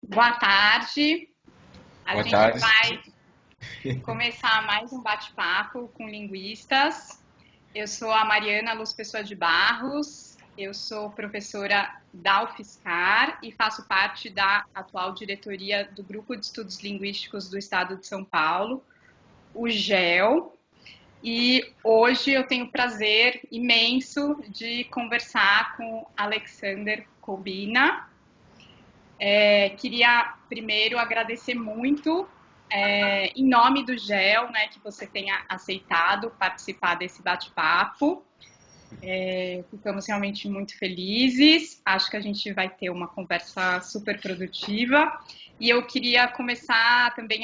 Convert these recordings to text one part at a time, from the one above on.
Boa tarde. A Boa gente tarde. vai começar mais um bate-papo com linguistas. Eu sou a Mariana Luz Pessoa de Barros, eu sou professora da UFSCar e faço parte da atual diretoria do Grupo de Estudos Linguísticos do Estado de São Paulo, o GEL. E hoje eu tenho o prazer imenso de conversar com Alexander Kobina. Queria primeiro agradecer muito, em nome do GEL, né, que você tenha aceitado participar desse bate-papo. Ficamos realmente muito felizes. Acho que a gente vai ter uma conversa super produtiva. E eu queria começar também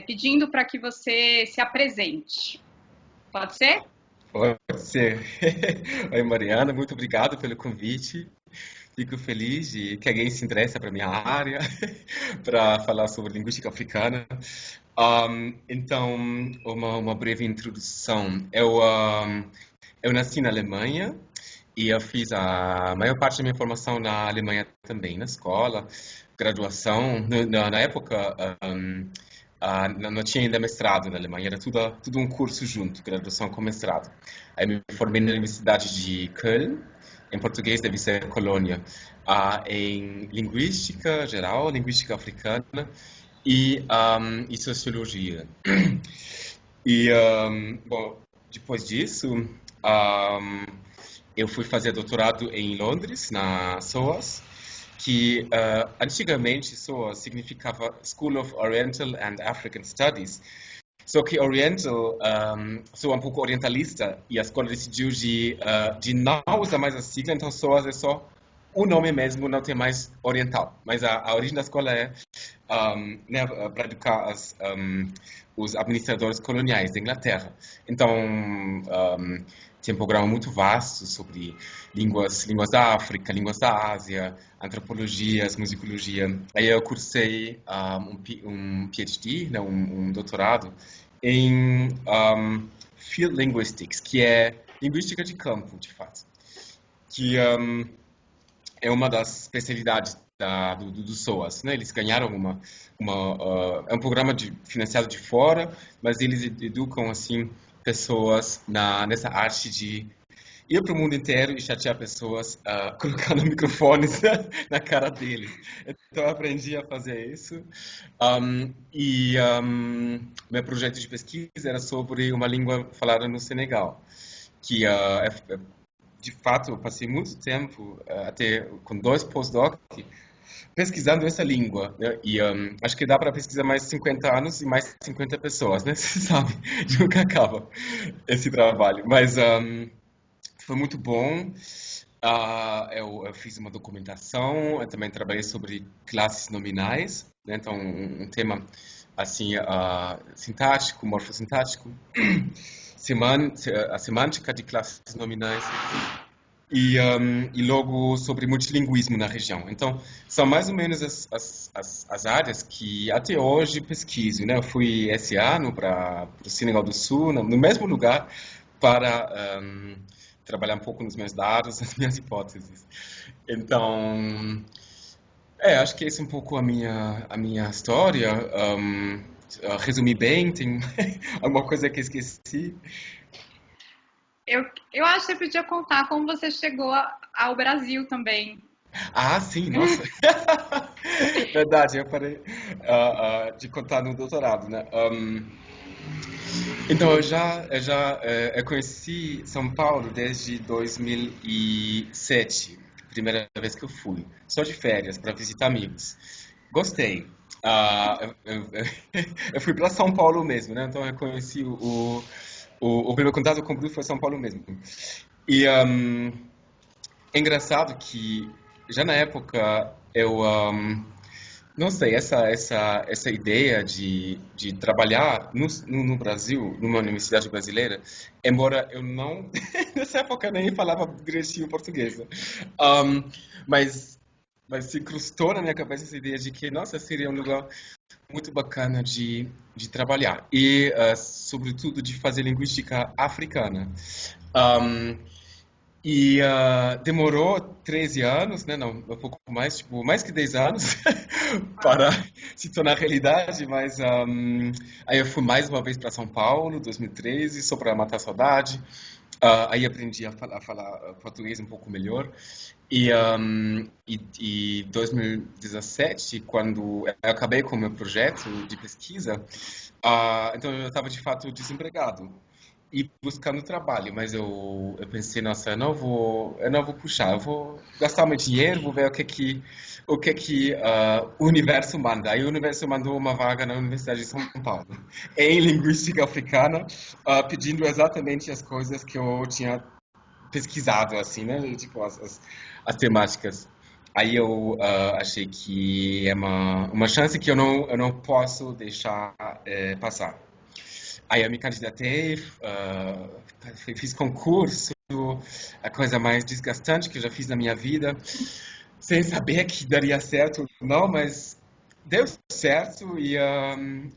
pedindo para que você se apresente. Pode ser? Pode ser. Oi, Mariana, muito obrigado pelo convite. Fico feliz de que alguém se interessa para minha área, para falar sobre linguística africana. Então, uma breve introdução. Eu nasci na Alemanha e eu fiz a maior parte da minha formação na Alemanha também, na escola, graduação. Na época, não tinha ainda mestrado na Alemanha, era tudo um curso junto, graduação com mestrado. Aí me formei na Universidade de Köln, em português deve ser Colônia, em linguística geral, linguística africana e sociologia. Bom, depois disso, um, eu fui fazer doutorado em Londres, na SOAS, que antigamente SOAS significava School of Oriental and African Studies, só que Oriental soa um pouco orientalista e a escola decidiu de não usar mais a sigla, então SOAS é só o nome mesmo, não tem mais oriental. Mas a origem da escola é né, para educar os administradores coloniais da Inglaterra. Então, tem um programa muito vasto sobre línguas da África, línguas da Ásia, antropologia, musicologia. Aí eu cursei um PhD, né, um doutorado, em Field Linguistics, que é linguística de campo, de fato. Que é uma das especialidades do SOAS, né? Eles ganharam é um programa financiado de fora, mas eles educam assim pessoas nessa arte de ir para o mundo inteiro e chatear pessoas colocando microfones na cara deles. Então eu aprendi a fazer isso. Meu projeto de pesquisa era sobre uma língua falada no Senegal, que de fato, eu passei muito tempo, até com 2 postdocs, pesquisando essa língua, né? E acho que dá para pesquisar mais 50 anos e mais 50 pessoas, né? Você sabe, nunca acaba esse trabalho. Mas foi muito bom. Eu fiz uma documentação, eu também trabalhei sobre classes nominais, né? Então um tema assim, sintático, morfossintático, a semântica de classes nominais e logo sobre multilinguismo na região. Então, são mais ou menos as áreas que até hoje pesquiso, né? Eu fui esse ano para o Senegal do Sul, no mesmo lugar, para trabalhar um pouco nos meus dados, nas minhas hipóteses. Então, acho que essa é um pouco a minha história. Resumi bem, tem alguma coisa que esqueci? Eu acho que você podia contar como você chegou ao Brasil também. Ah, sim, nossa. Verdade, eu parei de contar no doutorado, né? Então, eu conheci São Paulo desde 2007, primeira vez que eu fui, só de férias, para visitar amigos. Gostei. Eu fui para São Paulo mesmo, né? Então, eu conheci o primeiro contato com o Bruno foi São Paulo mesmo. E é engraçado que já na época eu não sei, essa ideia de trabalhar no Brasil, numa universidade brasileira, embora eu não, nessa época nem falava direitinho português, né? Um, mas, mas se incrustou na minha cabeça essa ideia de que, nossa, seria um lugar muito bacana de trabalhar e, sobretudo, de fazer linguística africana. Um, E demorou 13 anos, né, não, um pouco mais, tipo, mais que 10 anos para se tornar realidade, mas aí eu fui mais uma vez para São Paulo, 2013, só para matar a saudade. Aí aprendi a falar português um pouco melhor. E 2017, quando eu acabei com o meu projeto de pesquisa, então eu estava de fato desempregado e buscando trabalho, mas eu pensei, nossa, eu não vou puxar, eu vou gastar meu dinheiro, vou ver o que que o universo manda. Aí o universo mandou uma vaga na Universidade de São Paulo, em linguística africana, pedindo exatamente as coisas que eu tinha pesquisado, assim, né? Tipo, as temáticas. Aí eu achei que é uma chance que eu não posso deixar passar. Aí eu me candidatei, fiz concurso, a coisa mais desgastante que eu já fiz na minha vida, sem saber que daria certo ou não, mas deu certo e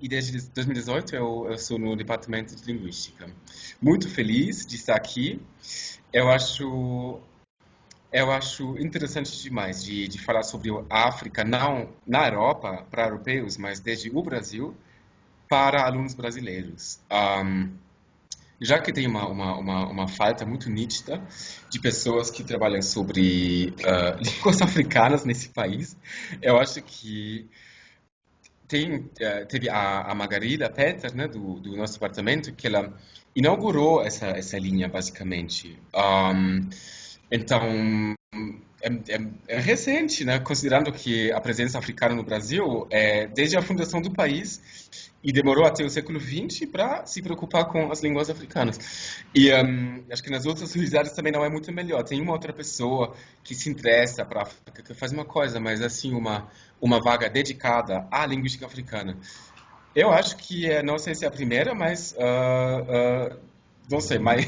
desde 2018 eu sou no departamento de linguística. Muito feliz de estar aqui. Eu acho, eu acho interessante demais de falar sobre a África, não na Europa, para europeus, mas desde o Brasil para alunos brasileiros. Já que tem uma falta muito nítida de pessoas que trabalham sobre línguas africanas nesse país, eu acho que teve a Margarida Petter, né, do nosso departamento, que ela inaugurou essa linha, basicamente. Então, é recente, né, considerando que a presença africana no Brasil é desde a fundação do país e demorou até o século XX para se preocupar com as línguas africanas. E acho que nas outras realidades também não é muito melhor. Tem uma outra pessoa que se interessa para a África, que faz uma coisa, mas assim, uma vaga dedicada à linguística africana. Eu acho que, não sei se é a primeira, mas não sei, mas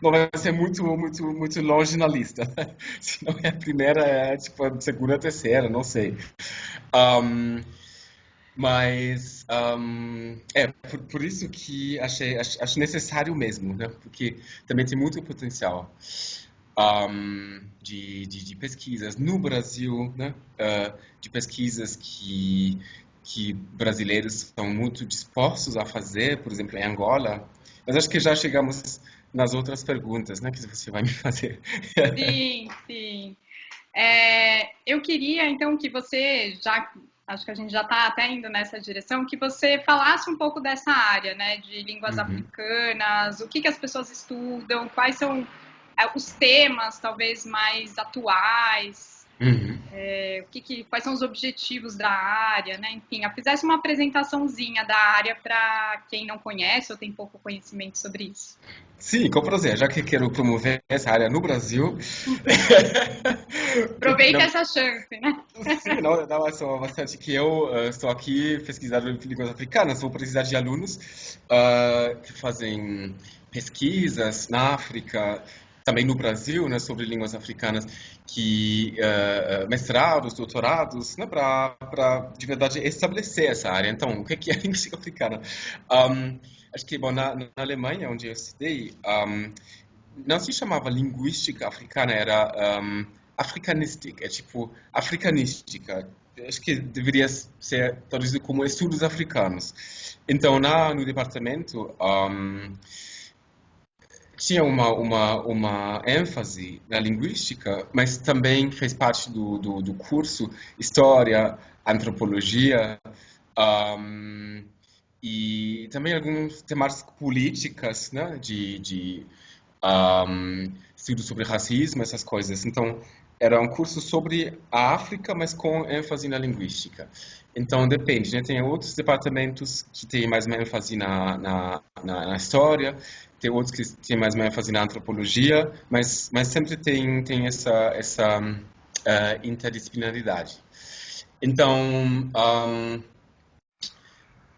não vai ser muito longe na lista. Se não é a primeira, é tipo a segunda, a terceira, não sei. Um, mas por isso que acho necessário mesmo, né? Porque também tem muito potencial de pesquisas no Brasil, né? De pesquisas que brasileiros estão muito dispostos a fazer, por exemplo, em Angola. Mas acho que já chegamos nas outras perguntas, né? Que você vai me fazer. Sim, sim. Eu queria, então, que você, já acho que a gente já está até indo nessa direção, que você falasse um pouco dessa área, né, de línguas Uhum, africanas, o que que as pessoas estudam, quais são os temas, talvez, mais atuais, uhum. quais são os objetivos da área, né, enfim, fizesse uma apresentaçãozinha da área para quem não conhece ou tem pouco conhecimento sobre isso. Sim, com prazer. Já que quero promover essa área no Brasil, Aproveita não, essa chance, né? sim, não é só bastante que eu estou aqui pesquisando em línguas africanas, vou precisar de alunos que fazem pesquisas na África, também no Brasil, né, sobre línguas africanas, que mestrados, doutorados, né, para de verdade estabelecer essa área. Então, o que é a língua africana? Um, Acho que bom, na Alemanha, onde eu estudei, não se chamava linguística africana, era africanistic, é tipo africanística. Acho que deveria ser traduzido como estudos africanos. Então, no departamento, tinha uma ênfase na linguística, mas também fez parte do curso História, Antropologia, um, e também algumas temáticas políticas, né, de estudos sobre racismo, essas coisas. Então, era um curso sobre a África, mas com ênfase na linguística. Então, depende, né? Tem outros departamentos que têm mais uma ênfase na história, tem outros que têm mais uma ênfase na antropologia, mas sempre tem essa interdisciplinaridade. Então,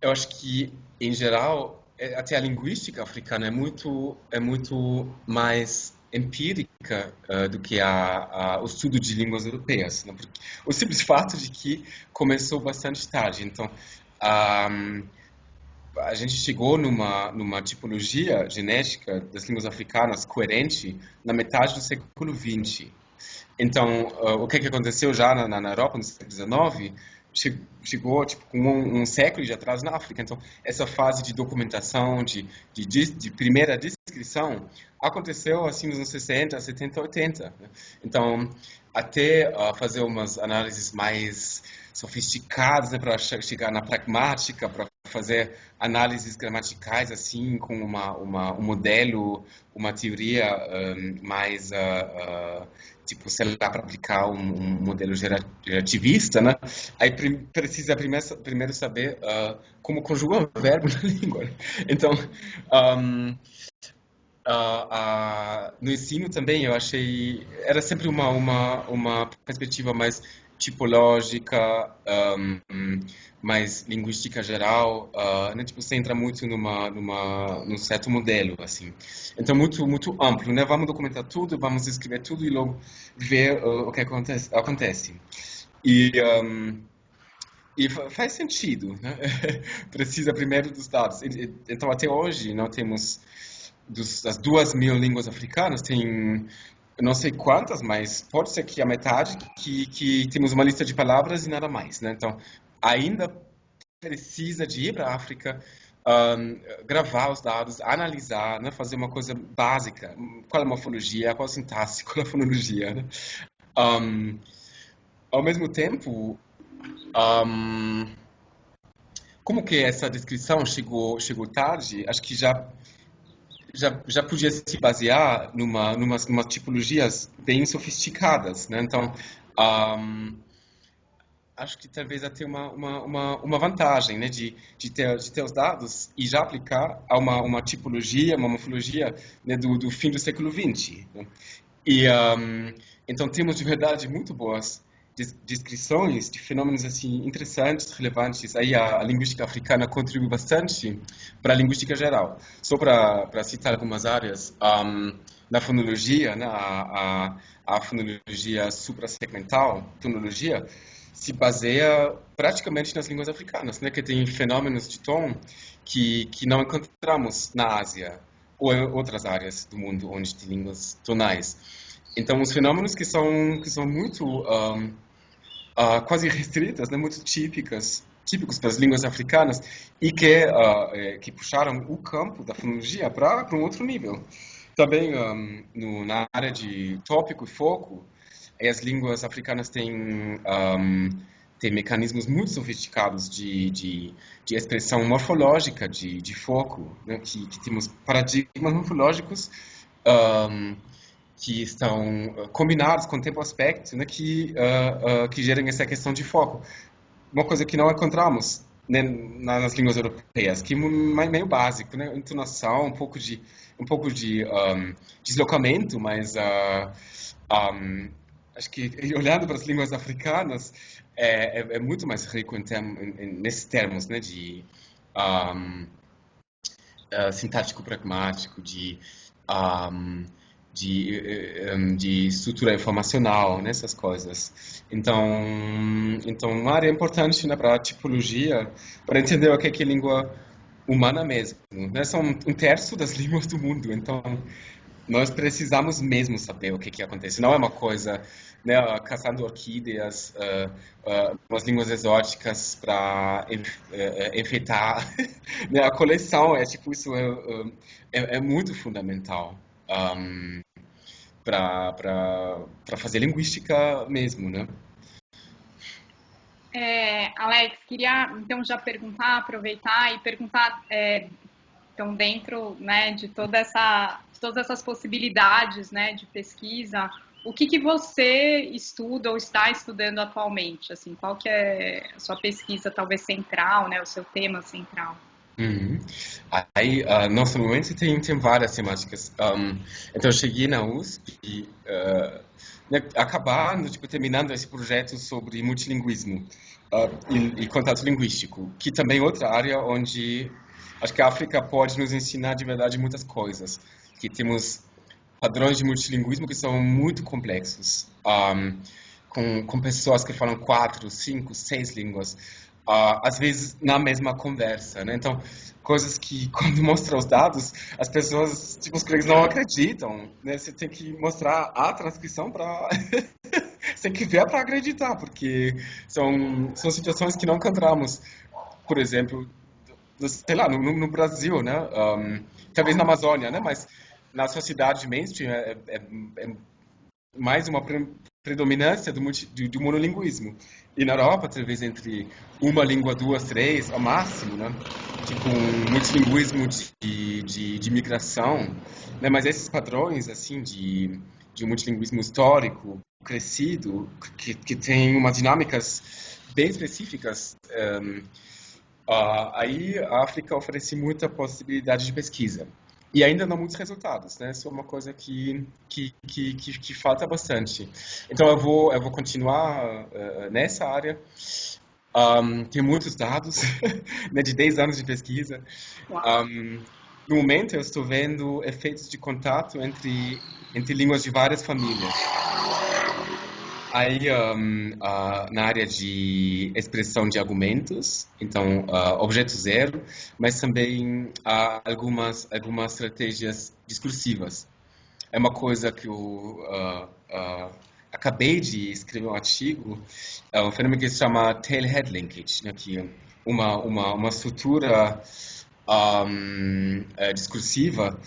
eu acho que, em geral, até a linguística africana é muito mais empírica do que o estudo de línguas europeias, né? Porque o simples fato de que começou bastante tarde. Então, a gente chegou numa tipologia genética das línguas africanas coerente na metade do século XX. Então, o que aconteceu já na Europa no século XIX chegou tipo, com um século de atraso na África. Então, essa fase de documentação, de primeira descrição, aconteceu assim nos anos 60, 70, 80. Né? Então, até fazer umas análises mais sofisticadas, né, para chegar na pragmática, para fazer análises gramaticais assim com um modelo, uma teoria mais tipo, sei lá, para aplicar um modelo gerativista, né? Aí precisa primeiro saber como conjugar um verbo na língua. Então, no ensino também eu achei era sempre uma perspectiva mais tipológica, mais linguística geral, né? Tipo, você entra muito num certo modelo, assim. Então, muito amplo, né? Vamos documentar tudo, vamos escrever tudo e logo ver o que acontece. E faz sentido, né? Precisa primeiro dos dados. Então, até hoje, não temos das 2.000 línguas africanas, tem não sei quantas, mas pode ser que a metade que temos uma lista de palavras e nada mais, né? Então, ainda precisa de ir para a África, gravar os dados, analisar, né? Fazer uma coisa básica. Qual é a morfologia, qual a sintaxe, qual é a fonologia, né? Um, Ao mesmo tempo, como que essa descrição chegou tarde, acho que já podia se basear numas tipologias bem sofisticadas, né? Então, acho que talvez até uma vantagem, né? De ter os dados e já aplicar a uma tipologia, uma morfologia, né? Do fim do século XX, né? E, então, temos de verdade muito boas descrições de fenômenos assim interessantes, relevantes. Aí a linguística africana contribui bastante para a linguística geral. Só para citar algumas áreas, na fonologia, né, a fonologia suprassegmental, fonologia, se baseia praticamente nas línguas africanas, né, que tem fenômenos de tom que não encontramos na Ásia ou em outras áreas do mundo onde tem línguas tonais. Então, os fenômenos que são muito quase restritas, né, muito típicos das línguas africanas e que puxaram o campo da fonologia para um outro nível. Também na área de tópico e foco, as línguas africanas têm mecanismos muito sofisticados de expressão morfológica de foco, né, que temos paradigmas morfológicos que estão combinados com o tempo aspecto, né, que geram essa questão de foco. Uma coisa que não encontramos, né, nas línguas europeias, que é meio básico, né, entonação, um pouco de deslocamento, mas acho que olhando para as línguas africanas é muito mais rico nesses termos, né, de sintático pragmático, de estrutura informacional, nessas coisas. Então uma área importante, né, para a tipologia, para entender o que é língua humana mesmo, né? São um terço das línguas do mundo, então nós precisamos mesmo saber o que acontece. Não é uma coisa, né, caçando orquídeas, umas línguas exóticas para enfeitar, né, a coleção. Tipo, isso é muito fundamental para fazer linguística mesmo, né? Alex, queria então já aproveitar e perguntar, então dentro, né, de todas essas possibilidades, né, de pesquisa, o que você estuda ou está estudando atualmente? Assim, qual que é a sua pesquisa talvez central, né, o seu tema central? Uhum. Aí, nosso momento tem várias temáticas. Então, eu cheguei na USP e né, acabando, tipo, terminando esse projeto sobre multilinguismo e contato linguístico, que também é outra área onde acho que a África pode nos ensinar de verdade muitas coisas. Que temos padrões de multilinguismo que são muito complexos, com pessoas que falam 4, 5, 6 línguas. às vezes na mesma conversa, né? Então, coisas que quando mostra os dados, as pessoas, tipo, os colegas não acreditam, né? Você tem que mostrar a transcrição para você tem que ver para acreditar, porque são situações que não encontramos, por exemplo, sei lá, no Brasil, né? Talvez na Amazônia, né? Mas na sociedade mainstream é mais uma predominância do monolinguismo. E na Europa, talvez entre uma língua, duas, três, ao máximo, né? Tipo um multilinguismo de migração, né? Mas esses padrões, assim, de um multilinguismo histórico, crescido, que tem umas dinâmicas bem específicas, aí a África oferece muita possibilidade de pesquisa. E ainda não muitos resultados, né? Isso é uma coisa que falta bastante. Então eu vou continuar nessa área. Tem muitos dados, né, de 10 anos de pesquisa. Uau. No momento eu estou vendo efeitos de contato entre línguas de várias famílias. Aí, na área de expressão de argumentos, então, objeto zero, mas também algumas estratégias discursivas. É uma coisa que eu acabei de escrever um artigo, é um fenômeno que se chama tail-head linkage, né, que é uma estrutura discursiva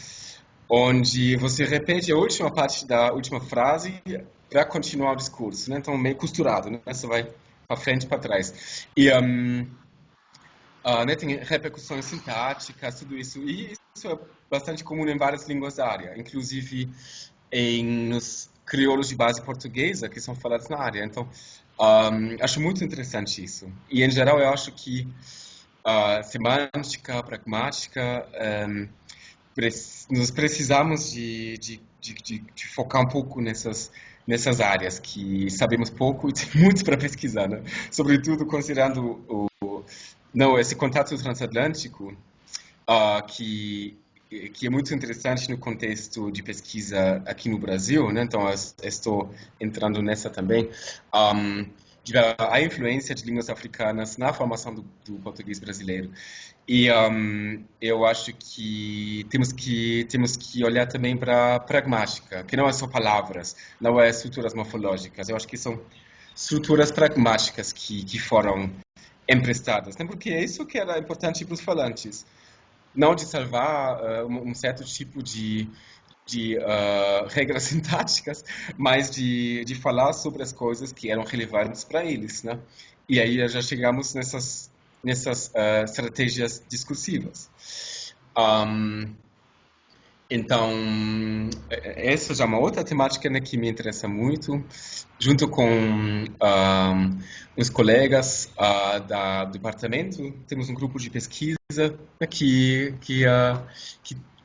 onde você repete a última parte da última frase para continuar o discurso, né? Então, meio costurado, né? Você vai para frente e para trás. E né, tem repercussões sintáticas, tudo isso. E isso é bastante comum em várias línguas da área, inclusive nos crioulos de base portuguesa que são falados na área. Então, acho muito interessante isso. E, em geral, eu acho que semântica, pragmática, nós precisamos de focar um pouco nessas áreas que sabemos pouco e tem muito para pesquisar, né? Sobretudo considerando não, esse contato transatlântico, que é muito interessante no contexto de pesquisa aqui no Brasil, né? Então, eu estou entrando nessa também. De ver a influência de línguas africanas na formação do português brasileiro. E eu acho que temos que olhar também para a pragmática, que não é só palavras, não é estruturas morfológicas. Eu acho que são estruturas pragmáticas que foram emprestadas, né? Porque é isso que era importante para os falantes, não de salvar um certo tipo de regras sintáticas, mas de falar sobre as coisas que eram relevantes para eles, né? E aí já chegamos nessas estratégias discursivas. Então, essa já é uma outra temática, né, que me interessa muito, junto com os colegas do departamento, temos um grupo de pesquisa, né, que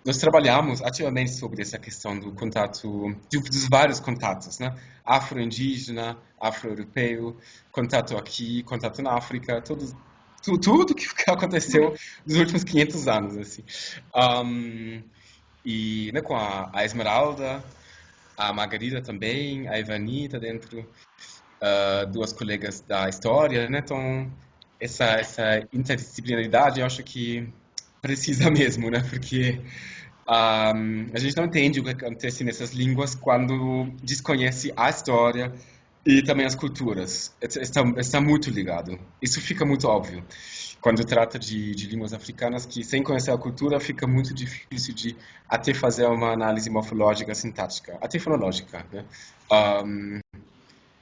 nós trabalhamos ativamente sobre essa questão do contato, dos vários contatos, né? Afro-indígena, afro-europeu, contato aqui, contato na África, tudo que aconteceu nos últimos 500 anos, assim. E, né, com a Esmeralda, a Margarida também, a Ivani tá dentro, duas colegas da história, né? Então, essa interdisciplinaridade eu acho que precisa mesmo, né? Porque a gente não entende o que acontece nessas línguas quando desconhece a história e também as culturas. Está muito ligado. Isso fica muito óbvio quando trata de línguas africanas, que sem conhecer a cultura fica muito difícil de até fazer uma análise morfológica, sintática, até fonológica, né?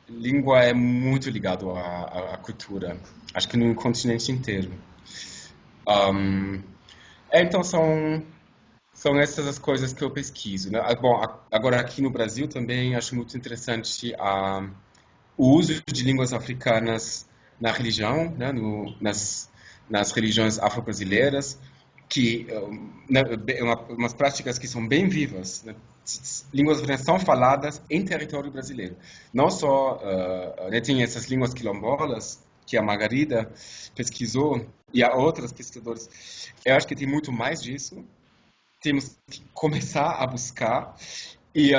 Língua é muito ligado à cultura, acho que no continente inteiro. Um, então são essas as coisas que eu pesquiso, né? Bom, agora aqui no Brasil também acho muito interessante o uso de línguas africanas na religião, né? Nas religiões afro-brasileiras, que né, umas práticas que são bem vivas, né? Línguas africanas são faladas em território brasileiro. Não só né, tem essas línguas quilombolas que a Margarida pesquisou e há outros pesquisadores. Eu acho que tem muito mais disso. Temos que começar a buscar e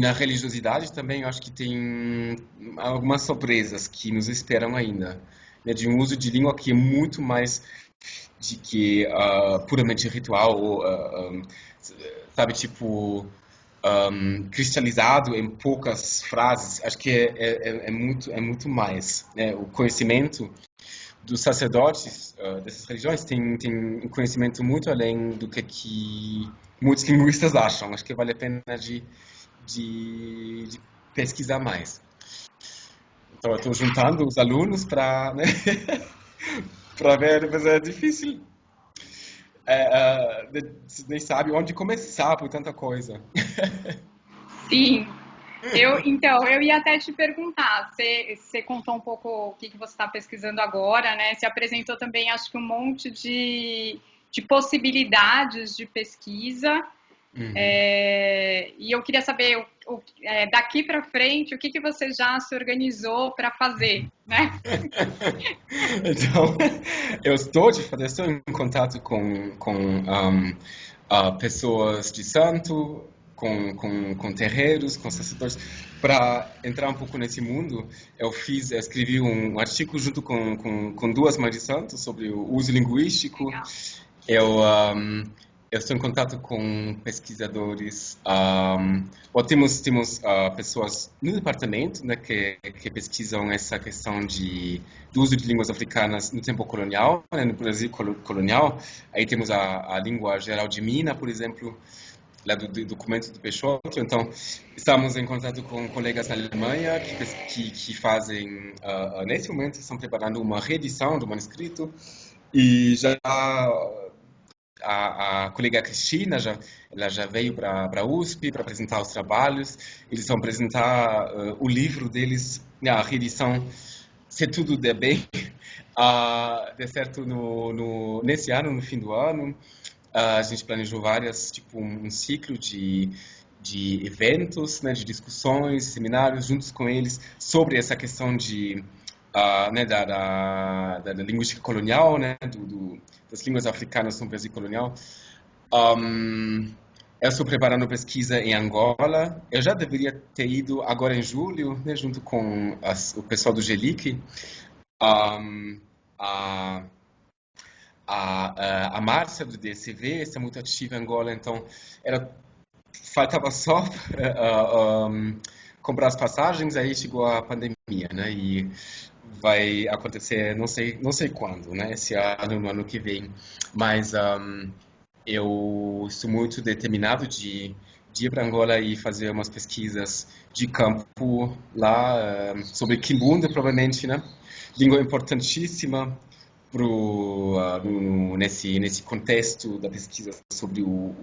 na religiosidade também eu acho que tem algumas surpresas que nos esperam ainda. né, de um uso de língua que é muito mais de que puramente ritual, ou, sabe, tipo, cristalizado em poucas frases. Acho que é muito mais, né? O conhecimento dos sacerdotes dessas religiões tem um conhecimento muito além do que muitos linguistas acham. Acho que vale a pena de pesquisar mais. Então, eu estou juntando os alunos para, né, para ver, mas é difícil. Nem sabe onde começar por tanta coisa. Sim. Então, eu ia até te perguntar, você contou um pouco o que você está pesquisando agora, né? Você apresentou também, acho que um monte de possibilidades de pesquisa. Uhum. E eu queria saber, daqui para frente, o que você já se organizou para fazer, né? Então, eu estou em contato com pessoas de santo, com terreiros, com sacerdotes, para entrar um pouco nesse mundo. Eu escrevi um artigo junto com duas mães de santos sobre o uso linguístico. Legal. Eu, eu estou em contato com pesquisadores. Ou temos pessoas no departamento, né, que pesquisam essa questão do uso de línguas africanas no tempo colonial, né, no Brasil colonial. Aí temos a língua geral de Minas, por exemplo, lá do documento do Peixoto. Então, estamos em contato com colegas na Alemanha que fazem, nesse momento, estão preparando uma reedição do manuscrito. E já a colega Cristina, ela já veio para a USP para apresentar os trabalhos. Eles vão apresentar o livro deles, né, a reedição, se tudo der bem, der certo nesse ano, no fim do ano. A gente planejou tipo um ciclo de eventos, né, de discussões, seminários juntos com eles sobre essa questão né, da linguística colonial, né, das línguas africanas no Brasil colonial. Eu estou preparando pesquisa em Angola. Eu já deveria ter ido agora em julho, né, junto com o pessoal do GELIC. Um, a, a Márcia do DSV está muito ativa em Angola, então faltava só comprar as passagens, aí chegou a pandemia, né? E vai acontecer, não sei quando, né? Esse ano, no ano que vem. Mas eu estou muito determinado de ir para Angola e fazer umas pesquisas de campo lá sobre Kimbundu, provavelmente, né? Língua importantíssima nesse contexto da pesquisa sobre o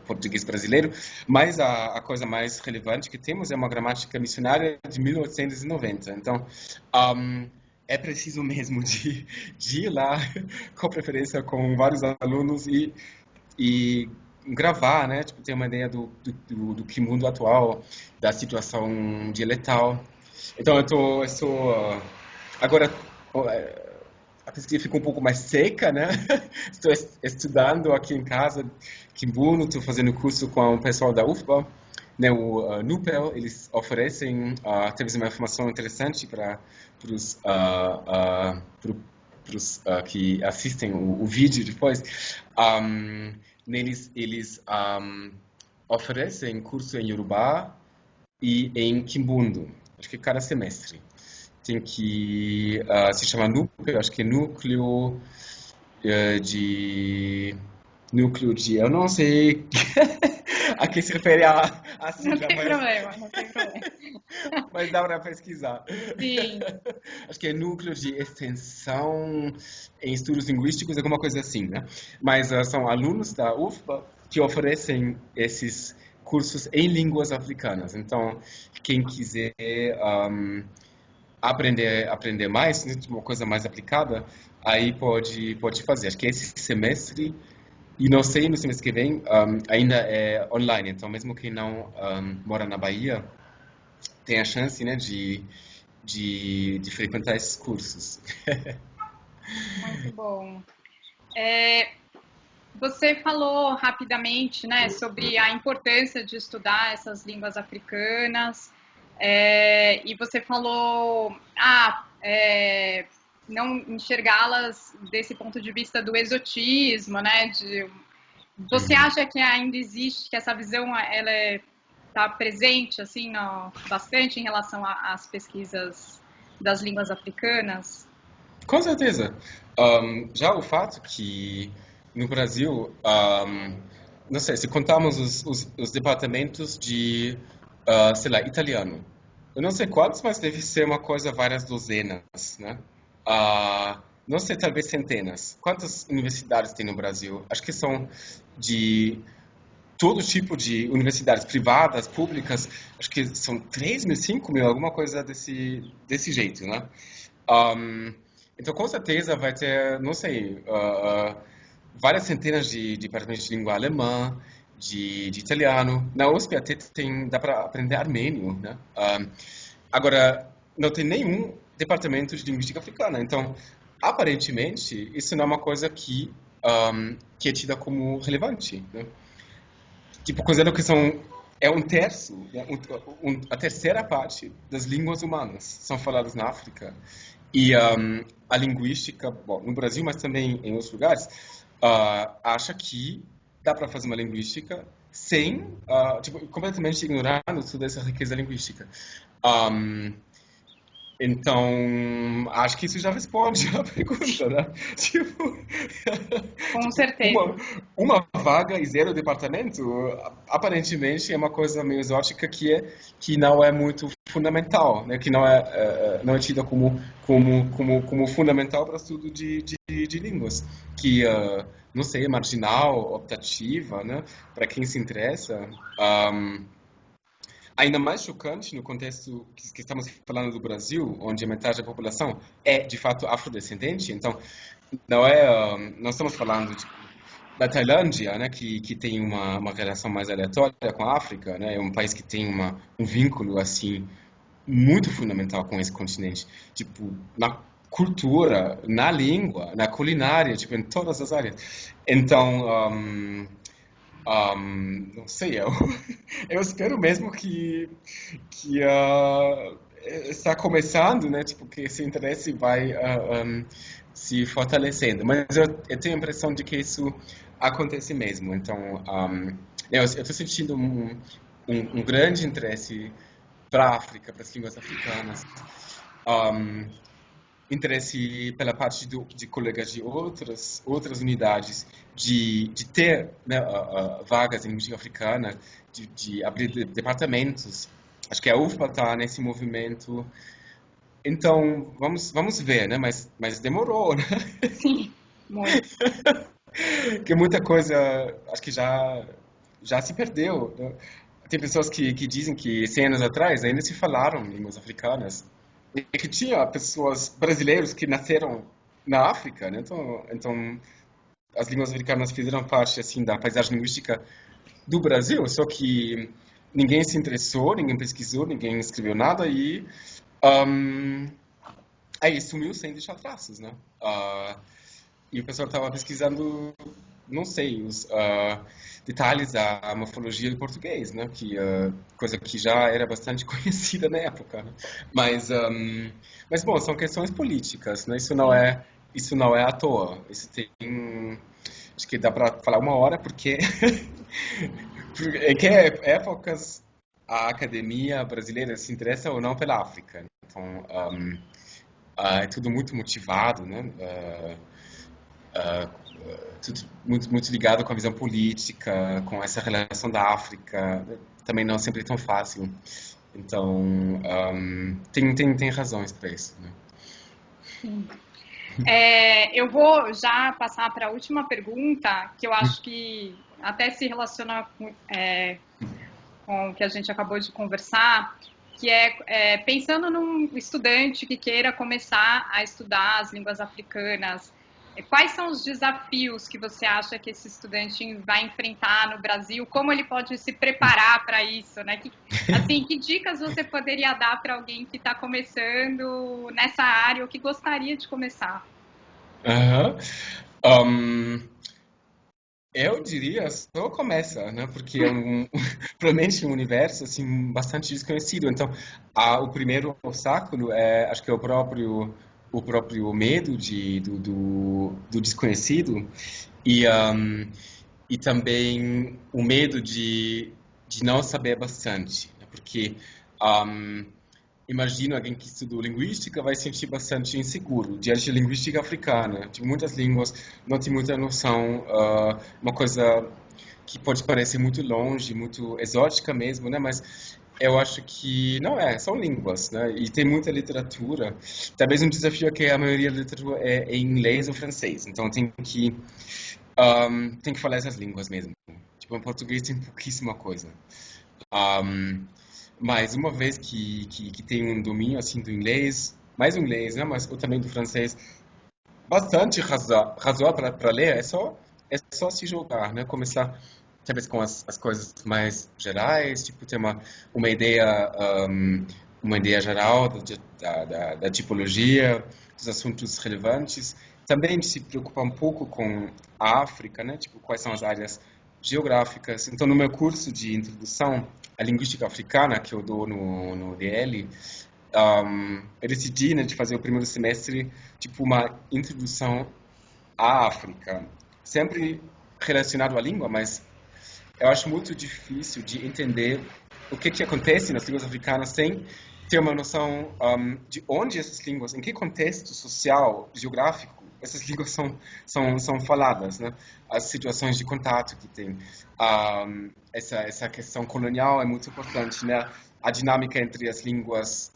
português brasileiro, mas a coisa mais relevante que temos é uma gramática missionária de 1890. Então, é preciso mesmo de ir lá, com preferência com vários alunos e gravar, né? Tipo, ter uma ideia do que mundo atual, da situação dialetal. Então, eu estou agora a pesquisa ficou um pouco mais seca, né? Estou estudando aqui em casa, Kimbuno, estou fazendo curso com o pessoal da UFBA, né? O NUPEL, eles oferecem, teve uma informação interessante para os que assistem o vídeo depois. Eles oferecem curso em Yorubá e em Kimbundo, acho que cada semestre. Tem que se chama núcleo, acho que é de núcleo de, eu não sei a que se refere a Não sigla, tem problema, não tem problema. mas dá para pesquisar. Sim. Acho que é núcleo de extensão em estudos linguísticos, alguma coisa assim, né? Mas são alunos da UFBA que oferecem esses cursos em línguas africanas. Então, quem quiser aprender mais, né, uma coisa mais aplicada, aí pode fazer. Acho que esse semestre, e não sei no semestre que vem, ainda é online. Então, mesmo quem não mora na Bahia, tem a chance, né, de frequentar esses cursos. Muito bom. Você falou rapidamente, né, sobre a importância de estudar essas línguas africanas, e você falou, não enxergá-las desse ponto de vista do exotismo, né? Você acha que ainda existe, que essa visão ela está presente assim, bastante em relação às pesquisas das línguas africanas? Com certeza. Já o fato que no Brasil, não sei, se contarmos os departamentos de, sei lá, italiano, eu não sei quantos, mas deve ser uma coisa, várias dozenas, né? Não sei, talvez centenas. Quantas universidades tem no Brasil? Acho que são de todo tipo de universidades privadas, públicas, acho que são 3 mil, 5 mil, alguma coisa desse jeito, né? Um, então, com certeza vai ter, não sei, várias centenas de departamentos de língua alemã, de italiano. Na USP até dá para aprender armênio, né? Agora, não tem nenhum departamento de linguística africana. Então, aparentemente, isso não é uma coisa que é tida como relevante, né? Tipo, considerando que é um terço, né? A terceira parte das línguas humanas são faladas na África. E a linguística, bom, no Brasil, mas também em outros lugares, acha que dá para fazer uma linguística sem, tipo, completamente ignorando toda essa riqueza linguística. Um, então, acho que isso já responde a pergunta, né? Tipo, Com tipo, certeza. uma vaga e 0 departamento, aparentemente é uma coisa meio exótica que não é muito fundamental, né? Que não é tida como fundamental para o estudo de línguas. Que, não sei, é marginal, optativa, né? Para quem se interessa. Ainda mais chocante no contexto que estamos falando do Brasil, onde a metade da população é de fato afrodescendente. Então, não estamos falando da Tailândia, né, que tem uma relação mais aleatória com a África, né, é um país que tem um vínculo assim muito fundamental com esse continente, tipo na cultura, na língua, na culinária, tipo em todas as áreas. Então, não sei, eu espero mesmo que está começando, né? Tipo, que esse interesse vai se fortalecendo. Mas eu tenho a impressão de que isso acontece mesmo. Então, eu estou sentindo um grande interesse para a África, para as línguas africanas. Um, Interesse pela parte de colegas de outras unidades de ter, né, vagas em linguística africana, de abrir departamentos. Acho que a UFBA está nesse movimento. Então, vamos ver, né? Mas demorou, né? Sim, muito. Porque muita coisa, acho que já se perdeu, né? Tem pessoas que dizem que 100 anos atrás ainda se falaram línguas africanas. E que tinha pessoas brasileiros que nasceram na África, né? Então as línguas africanas fizeram parte assim da paisagem linguística do Brasil, só que ninguém se interessou, ninguém pesquisou, ninguém escreveu nada e um, aí sumiu sem deixar traços, né? E o pessoal estava pesquisando, não sei, os detalhes da morfologia do português, né? Coisa que já era bastante conhecida na época, né? Mas bom, são questões políticas, né? Isso não é à toa. Acho que dá para falar uma hora porque em que épocas a academia brasileira se interessa ou não pela África. Então, é tudo muito motivado, né? Tudo muito ligado com a visão política, com essa relação da África, também não sempre tão fácil. Então, tem razões para isso, né? Sim. Eu vou já passar para a última pergunta, que eu acho que até se relaciona com o que a gente acabou de conversar, que pensando num estudante que queira começar a estudar as línguas africanas, quais são os desafios que você acha que esse estudante vai enfrentar no Brasil? Como ele pode se preparar para isso, né? Que dicas você poderia dar para alguém que está começando nessa área ou que gostaria de começar? Aham. Eu diria só começa, né? Porque é provavelmente um universo assim bastante desconhecido. Então, o primeiro obstáculo acho que é o próprio o próprio medo do desconhecido e, e também o medo de não saber bastante, né? Porque imagino alguém que estudou linguística vai se sentir bastante inseguro diante da linguística africana. De muitas línguas não tem muita noção, uma coisa que pode parecer muito longe, muito exótica mesmo, né? Mas eu acho que não é, são línguas, né? E tem muita literatura. Talvez um desafio é que a maioria da literatura é em inglês ou francês, então tem que falar essas línguas mesmo. Tipo, em português tem pouquíssima coisa. Um, mas uma vez que tem um domínio assim do inglês, mais do inglês, né? Mas também do francês, bastante razoável para ler, é só se jogar, né? Começar talvez com as coisas mais gerais, tipo ter uma ideia uma ideia geral da tipologia, dos assuntos relevantes, também de se preocupar um pouco com a África, né? Tipo quais são as áreas geográficas. Então no meu curso de introdução à linguística africana que eu dou no DL, eu decidi, né, de fazer o primeiro semestre tipo uma introdução à África, sempre relacionado à língua, mas eu acho muito difícil de entender o que acontece nas línguas africanas sem ter uma noção de onde essas línguas, em que contexto social, geográfico, essas línguas são faladas, né? As situações de contato que tem. Essa questão colonial é muito importante, né? A dinâmica entre as línguas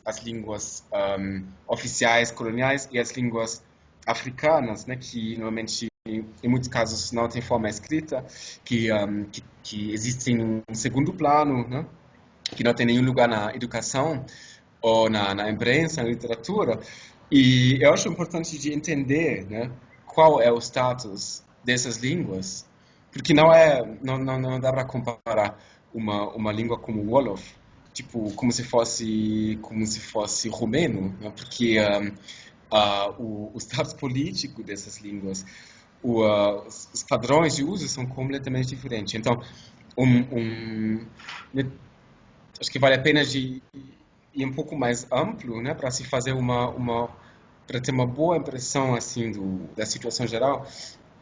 oficiais coloniais e as línguas africanas, né? Que normalmente em muitos casos não tem forma escrita, que existem em um segundo plano, né? Que não tem nenhum lugar na educação ou na imprensa, na literatura. E eu acho importante de entender, né, qual é o status dessas línguas, porque não dá para comparar uma língua como o Wolof, tipo como se fosse romeno, né, porque o status político dessas línguas, os padrões de uso são completamente diferentes. Então, né, acho que vale a pena de ir um pouco mais amplo, né, para se fazer para ter uma boa impressão assim da situação geral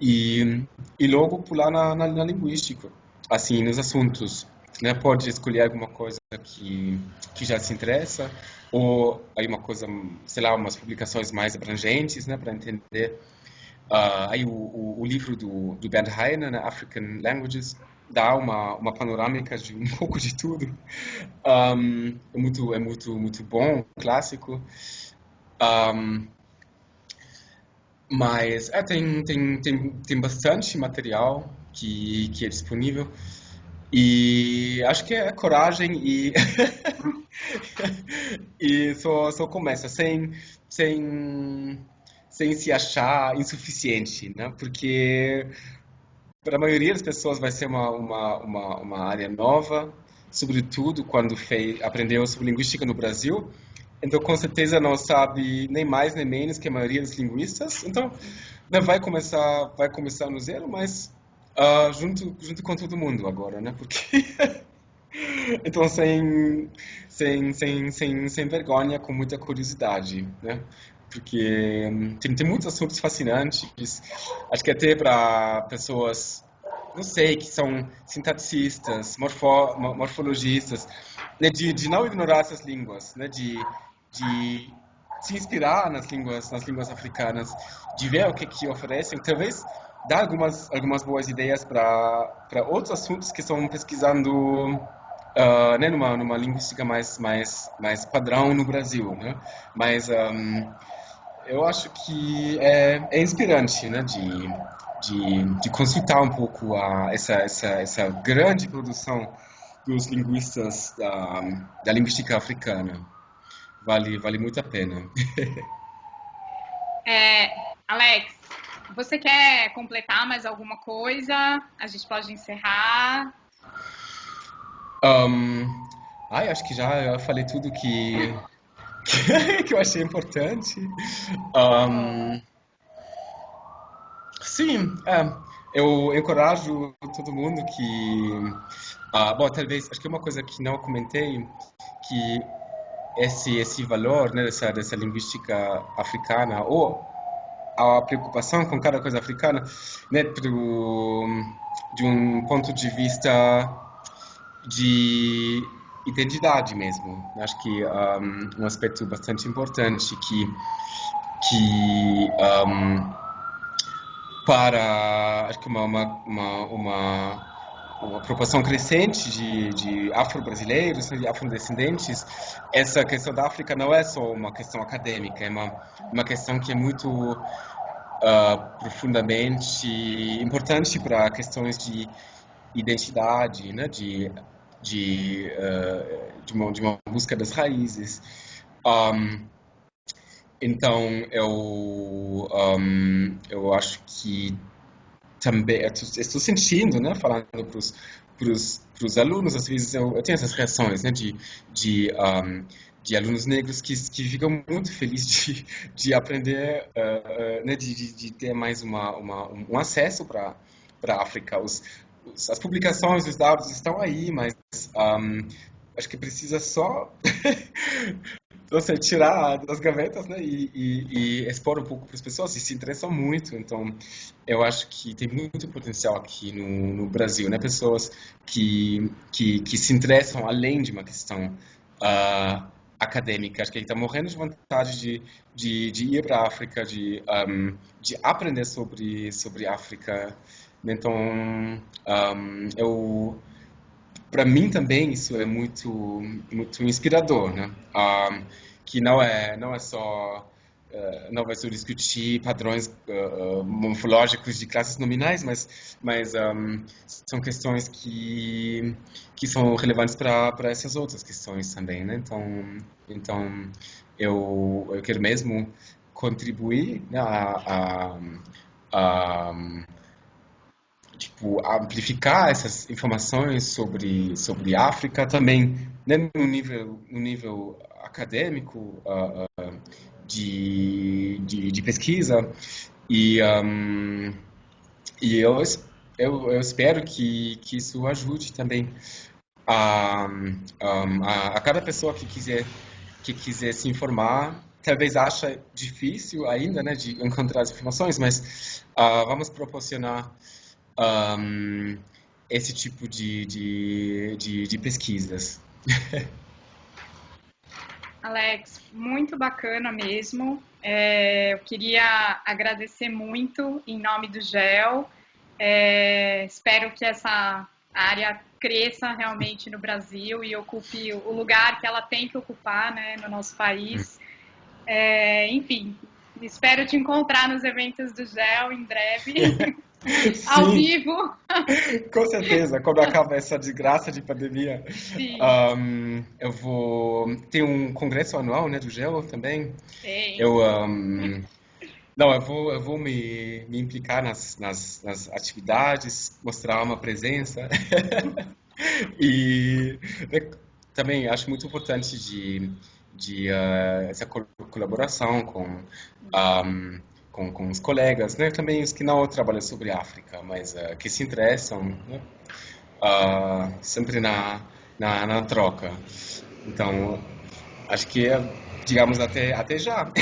e logo pular na linguística, assim, nos assuntos, né? Pode escolher alguma coisa que já se interessa ou aí uma coisa, sei lá, umas publicações mais abrangentes, né, para entender. Aí o livro do Bernd Heine, né, African Languages, dá uma panorâmica de um pouco de tudo. É muito bom, clássico. Um, mas tem bastante material que é disponível. E acho que é coragem e, e só começa sem, sem se achar insuficiente, né? Porque para a maioria das pessoas vai ser uma área nova, sobretudo quando aprendeu sobre linguística no Brasil. Então, com certeza, não sabe nem mais nem menos que a maioria dos linguistas. Então, né, vai começar no zero, mas junto com todo mundo agora, né? Porque então, sem vergonha, com muita curiosidade, né? Porque tem muitos assuntos fascinantes. Acho que até para pessoas, não sei, que são sintaticistas, morfologistas, né? De não ignorar essas línguas, né? De se inspirar nas línguas africanas, de ver o que oferecem, talvez dar algumas boas ideias para outros assuntos que estão pesquisando né, numa linguística mais padrão no Brasil, né? Mas eu acho que é inspirante, né, de consultar um pouco essa grande produção dos linguistas da linguística africana. Vale muito a pena. Alex, você quer completar mais alguma coisa? A gente pode encerrar. Um, acho que já eu falei tudo que eu achei importante. Um, sim, eu encorajo todo mundo que. Bom, talvez, acho que uma coisa que não comentei, que esse valor, né, dessa linguística africana, ou a preocupação com cada coisa africana, né, de um ponto de vista de identidade mesmo. Acho que um aspecto bastante importante que para acho que uma proporção crescente de afro-brasileiros, de afrodescendentes, essa questão da África não é só uma questão acadêmica, é uma questão que é muito profundamente importante para questões de identidade, né? De uma busca das raízes. Um, então, eu acho que também estou sentindo, né, falando para os alunos, às vezes eu tenho essas reações, né, de alunos negros que ficam muito felizes de aprender, né, de ter mais um acesso para a África. As publicações, os dados estão aí, mas acho que precisa só você tirar das gavetas, né, e expor um pouco para as pessoas, e se interessam muito. Então, eu acho que tem muito potencial aqui no Brasil, né, pessoas que se interessam além de uma questão acadêmica. Acho que a gente está morrendo de vontade de ir para a África, de aprender sobre a África. Então, para mim também isso é muito inspirador, né? Que não é só não vai só discutir padrões morfológicos de classes nominais, mas são questões que são relevantes para essas outras questões também, né? Então eu quero mesmo contribuir, né, a tipo, amplificar essas informações sobre África também, né, no nível acadêmico, de pesquisa. E, eu espero que isso ajude também a, a cada pessoa que quiser se informar. Talvez ache difícil ainda, né, de encontrar as informações, mas vamos proporcionar um, esse tipo de pesquisas. Alex, muito bacana mesmo. Eu queria agradecer muito em nome do GEL. Espero que essa área cresça realmente no Brasil e ocupe o lugar que ela tem que ocupar, né, no nosso país. Enfim, espero te encontrar nos eventos do GEL em breve, ao Sim, vivo. com certeza. Quando acaba essa desgraça de pandemia, Sim, eu vou ter um congresso anual, né, do GEO também. tem. Eu, não, eu vou me implicar nas atividades, mostrar uma presença. E também acho muito importante essa colaboração com os colegas, né? Também os que não trabalham sobre a África, mas que se interessam, né? Sempre na troca. Então, acho que, digamos, até já.